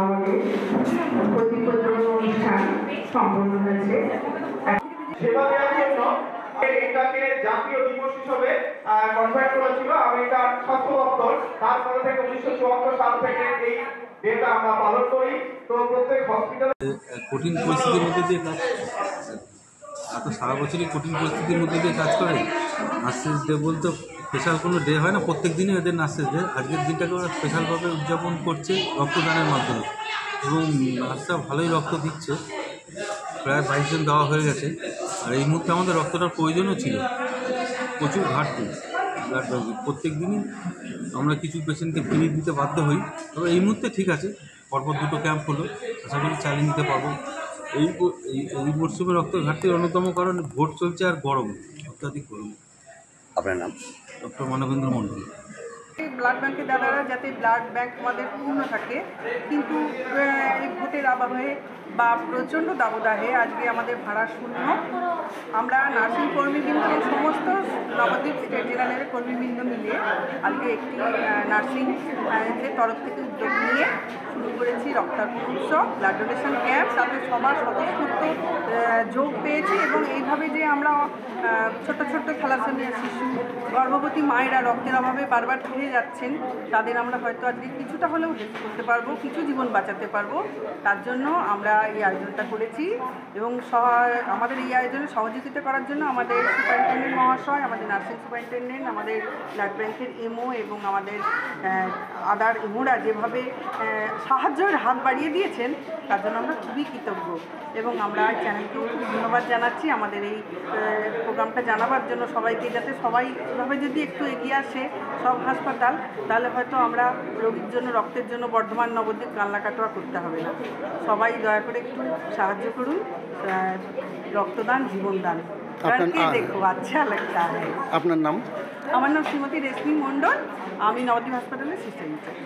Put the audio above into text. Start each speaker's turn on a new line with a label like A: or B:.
A: আমাদের অনুষ্ঠান সম্পন্ন হয়েছে।
B: সেবা দেওয়ার জন্য এটাকে জাতীয় দিবস হিসেবে কনভার্ট করেছিল আমেরিকার স্বাস্থ্য দপ্তর। তারপরে থেকে 1974 সাল থেকে এই ডেটা আমরা পালন করি। তো প্রত্যেক হসপিটালে
C: কঠিন পরিস্থিতির মধ্যে দিয়ে কাজ, এত সারা বছরই কঠিন পরিস্থিতির মধ্যে দিয়ে কাজ করে। নার্সেস ডে বলতে স্পেশাল কোনো ডে হয় না, প্রত্যেক দিনই এদের নার্সেস ডে। আজকের দিনটাকে ওরা স্পেশালভাবে উদযাপন করছে রক্তদানের মাধ্যমে, এবং নার্সরা ভালোই রক্ত দিচ্ছে, প্রায় 22 জন দেওয়া হয়ে গেছে। আর এই মুহূর্তে আমাদের রক্তটার প্রয়োজনও ছিল, প্রচুর ঘাটতি ব্লাড ব্যাঙ্কের। প্রত্যেক দিনই আমরা কিছু পেশেন্টকে ফিরিয়ে দিতে বাধ্য হই, তবে এই মুহূর্তে ঠিক আছে। পরপর 2টো ক্যাম্প হলো, আশা করি চালিয়ে নিতে পারবো। এই মরশুমে রক্ত ঘাটতির অন্যতম কারণ ভোট চলছে আর গরম, অত্যাধিক গরম।
D: আপনার নাম?
C: ডক্টর মানবেন্দ্র মণ্ডল।
E: ব্লাড ব্যাঙ্কের দাদারা যাতে ব্লাড ব্যাঙ্ক আমাদের পূর্ণ থাকে, কিন্তু এই ভোটের আবহে বা প্রচণ্ড দাবদাহে আজকে আমাদের ভাড়া শূন্য। আমরা নার্সিং কর্মীবৃন্দ এবং সমস্ত নবদ্বীপ স্টেট জেনারেলের কর্মীবৃন্দ মিলে আজকে একটি নার্সিং এর তরফ থেকে উদ্যোগ নিয়ে শুরু করেছি রক্তার্পণ উৎসব, ব্লাড ডোনেশন ক্যাম্প। তাতে সবার স্বতঃস্ফূর্ত যোগ পেয়েছি, এবং এইভাবে যে আমরা ছোট্ট ছোট্ট থ্যালাসেমিয়া শিশু, গর্ভবতী মায়েরা রক্তের অভাবে বারবার ফিরে যাচ্ছেন, তাদের আমরা হয়তো আজকে কিছুটা হলেও হেল্প করতে পারবো, কিছু জীবন বাঁচাতে পারবো। তার জন্য আমরা এই আয়োজনটা করেছি, এবং আমাদের এই আয়োজনে সহযোগিতা করার জন্য আমাদের সুপারিনটেন্ডেন্ট মহাশয়, আমাদের নার্সিং সুপারিনটেন্ডেন্ট, আমাদের ব্লাড ব্যাঙ্কের এমও এবং আমাদের আদার এমওরা যেভাবে সাহায্যের হাত বাড়িয়ে দিয়েছেন, তার জন্য আমরা খুবই কৃতজ্ঞ। এবং আমরা চ্যানেলকেও খুব ধন্যবাদ জানাচ্ছি আমাদের এই প্রোগ্রামটা জানাবার জন্য সবাইকে, যাতে সবাই এভাবে যদি একটু এগিয়ে আসে সব হাসপাতাল, তাহলে হয়তো আমরা রোগীর জন্য রক্তের জন্য বর্ধমান নবদ্বীপ কান্নাকাটোয়া করতে হবে না। সবাই দয়া করে একটু সাহায্য করুন। রক্তদান জীবনদান করকে দেখো, আচ্ছা লাগতা হ্যায়।
D: আপনার নাম?
E: আমার নাম শ্রীমতী রেশমি মণ্ডল, আমি নবদ্বীপ হাসপাতালের সিস্টার ইনচার্জ।